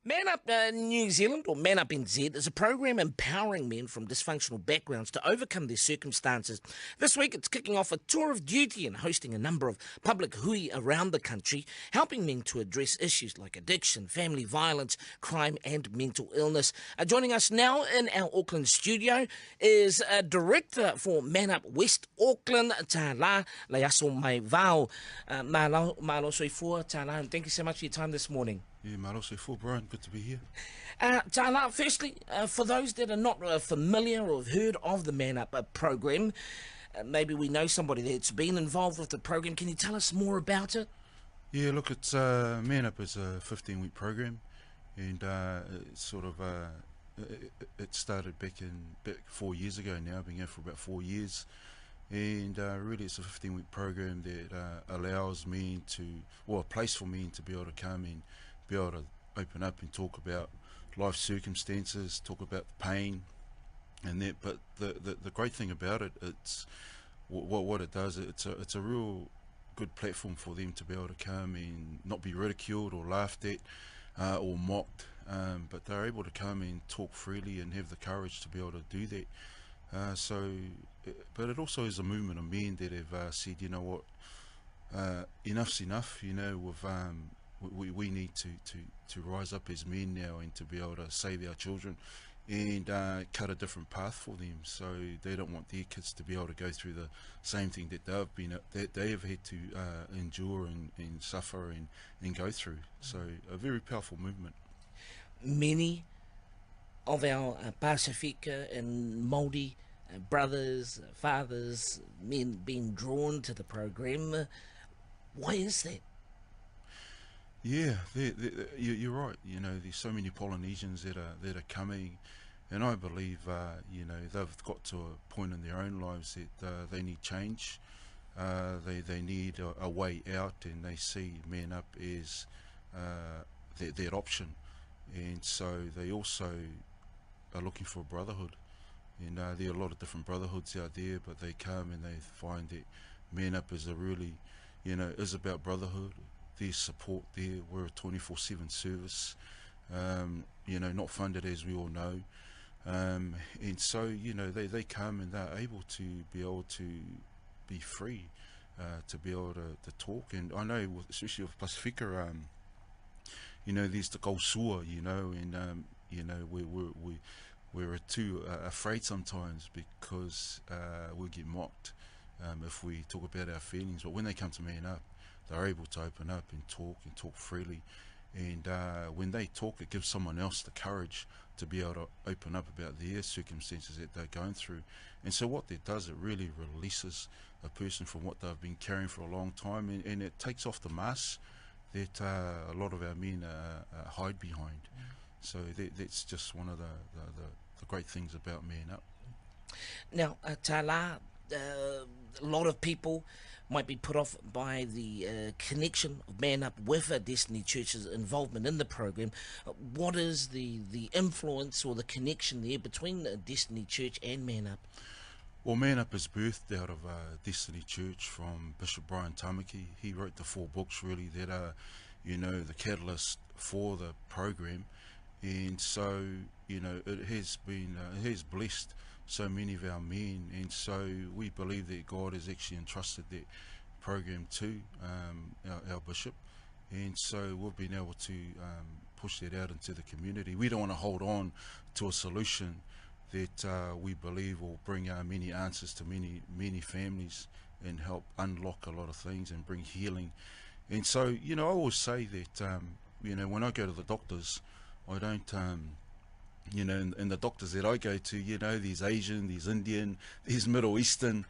Man Up New Zealand, or Man Up NZ, is a program empowering men from dysfunctional backgrounds to overcome their circumstances. This week, it's kicking off a tour of duty and hosting a number of public hui around the country, helping men to address issues like addiction, family violence, crime, and mental illness. Joining us now in our Auckland studio is Director for Man Up West Auckland, Tala PMN531. Malo soifua, Tala, and thank you so much for your time this morning. Yeah, Marose for Brian, good to be here. Tala, firstly, for those that are not familiar or have heard of the Man Up program, maybe we know somebody that's been involved with the program. Can you tell us more about it? Yeah, look, it's Man Up is a 15-week program, and it's it started back 4 years ago now, been here for about 4 years. And really it's a 15-week program that allows men to, or a place for men to be able to come and be able to open up and talk about life circumstances, talk about the pain and that. But the great thing about it, it's what it does, it's a real good platform for them to be able to come and not be ridiculed or laughed at or mocked, but they're able to come and talk freely and have the courage to be able to do that. But it also is a movement of men that have said, you know what, enough's enough. You know, we need to rise up as men now and to be able to save our children and cut a different path for them. So they don't want their kids to be able to go through the same thing that they have had to endure and suffer and go through. So a very powerful movement. Many of our Pasifika and Māori brothers, fathers, men being drawn to the program. Why is that? Yeah, you're right. You know, there's so many Polynesians that are coming, and I believe you know, they've got to a point in their own lives that they need change. They need a way out, and they see Man Up as their option, and so they also are looking for a brotherhood. And there are a lot of different brotherhoods out there, but they come and they find that Man Up is is about brotherhood. There's support there. We're a 24/7 service, not funded, as we all know. And so, you know, they come and they're able to be free, to be able to talk. And I know, especially with Pasifika, you know, there's the Kausua, you know, and, you know, we're too afraid sometimes because we'll get mocked if we talk about our feelings. But when they come to Man Up, they're able to open up and talk freely. And when they talk, it gives someone else the courage to be able to open up about their circumstances that they're going through. And so what that does, it really releases a person from what they've been carrying for a long time, and it takes off the mask that a lot of our men hide behind. So that's just one of the great things about Man Up. Now, Tala, a lot of people might be put off by the connection of Man Up with Destiny Church's involvement in the program. What is the influence or the connection there between Destiny Church and Man Up? Well, Man Up is birthed out of Destiny Church from Bishop Brian Tamaki. He wrote the 4 books really that are, you know, the catalyst for the program. And so, you know, it has blessed so many of our men, and so we believe that God has actually entrusted that program to our bishop, and so we've been able to push that out into the community. We don't want to hold on to a solution that we believe will bring many answers to many families and help unlock a lot of things and bring healing. And so, you know, I always say that you know, when I go to the doctors, I don't you know, and the doctors that I go to, you know, there's Asian, there's Indian, there's Middle Eastern,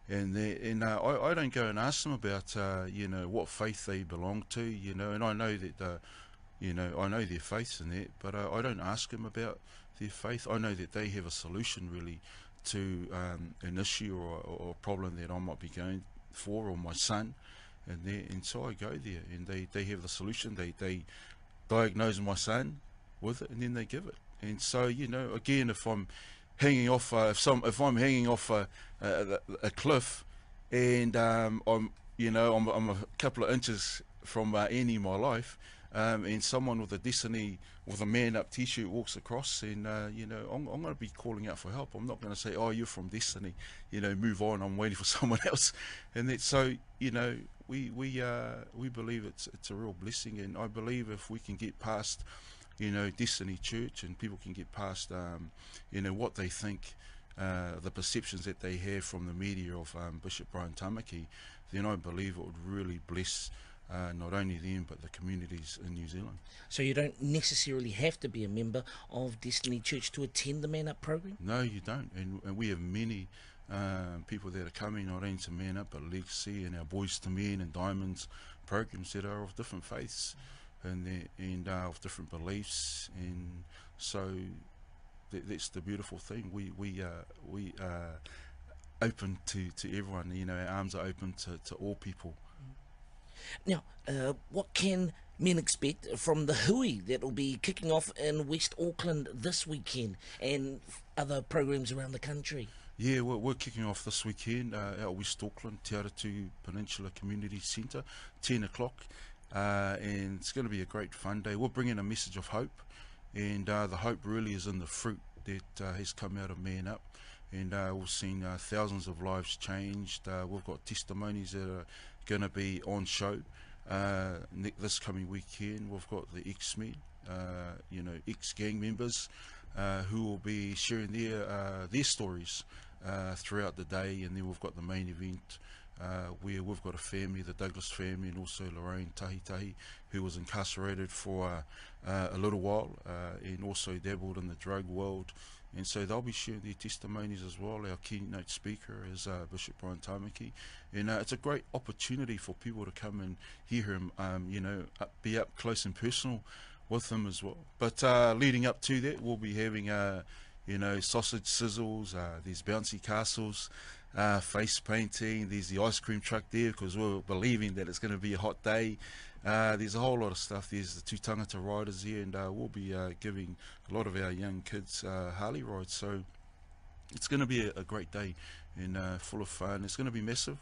and I don't go and ask them about, you know, what faith they belong to, you know, and I know that, you know, I know their faiths and that, but I don't ask them about their faith. I know that they have a solution really to an issue or a problem that I might be going for, or my son, and so I go there, and they have the solution. They diagnose my son with it, and then they give it. And so, you know, again, if I'm hanging off, if I'm hanging off a cliff, and I'm a couple of inches from ending my life, and someone with a Destiny, with a Man Up T-shirt walks across, and I'm going to be calling out for help. I'm not going to say, "Oh, you're from Destiny," move on. I'm waiting for someone else, and that's so. We believe it's a real blessing, and I believe if we can get past, Destiny Church, and people can get past, what they think, the perceptions that they have from the media of Bishop Brian Tamaki, then I believe it would really bless not only them but the communities in New Zealand. So you don't necessarily have to be a member of Destiny Church to attend the Man Up program? No, you don't, and we have many people that are coming not only to Man Up but Legacy and our Boys to Men and Diamonds programs that are of different faiths and of different beliefs, and so that's the beautiful thing. We are open to everyone. Our arms are open to all people. Now, what can men expect from the hui that will be kicking off in West Auckland this weekend and other programs around the country? Yeah, we're kicking off this weekend at West Auckland, Te Aratu Peninsula Community Centre, 10 o'clock, and it's going to be a great fun day. We're bringing a message of hope, and the hope really is in the fruit that has come out of Man Up, and we've seen thousands of lives changed. We've got testimonies that are going to be on show this coming weekend. We've got the ex-men, ex-gang members who will be sharing their stories throughout the day, and then we've got the main event where we've got a family, the Douglas family, and also Lorraine Tahi, who was incarcerated for a little while and also dabbled in the drug world. And so they'll be sharing their testimonies as well. Our keynote speaker is Bishop Brian Tamaki. And it's a great opportunity for people to come and hear him, be up close and personal with him as well. But leading up to that, we'll be having, sausage sizzles, there's bouncy castles, face painting, there's the ice cream truck there because we're believing that it's going to be a hot day. There's a whole lot of stuff. There's the two tangata riders here, and we'll be giving a lot of our young kids Harley rides. So it's going to be a great day and full of fun. It's going to be massive.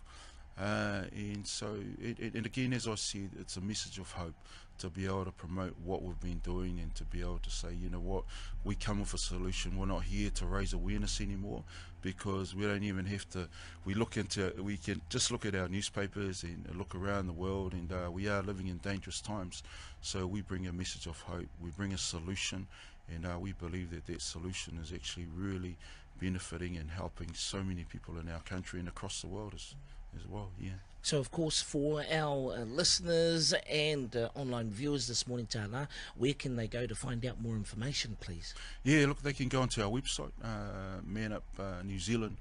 And so, and again, as I said, it's a message of hope to be able to promote what we've been doing and to be able to say, you know what, we come with a solution. We're not here to raise awareness anymore because we don't even have to. We can just look at our newspapers and look around the world, and we are living in dangerous times. So we bring a message of hope. We bring a solution, and we believe that solution is actually really benefiting and helping so many people in our country and across the world as well. Yeah. So, of course, for our listeners and online viewers this morning, Tala, where can they go to find out more information, please? Yeah, look, they can go onto our website, Man Up New Zealand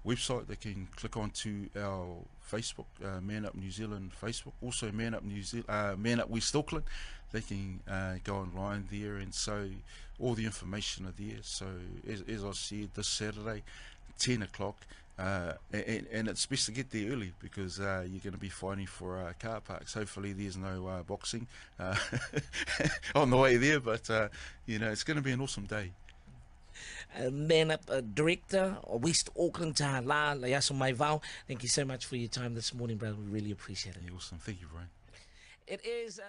website. They can click onto our Facebook, Man Up New Zealand Facebook, also Man Up Man Up West Auckland. They can go online there, and so all the information are there. So, as I said, this Saturday, 10 o'clock. And it's best to get there early because you're going to be fighting for car parks. Hopefully there's no boxing on the way there, but it's going to be an awesome day. Man Up Director, West Auckland, Tala PMN531. Thank you so much for your time this morning, brother. We really appreciate it. Yeah, awesome. Thank you, Brian. It is...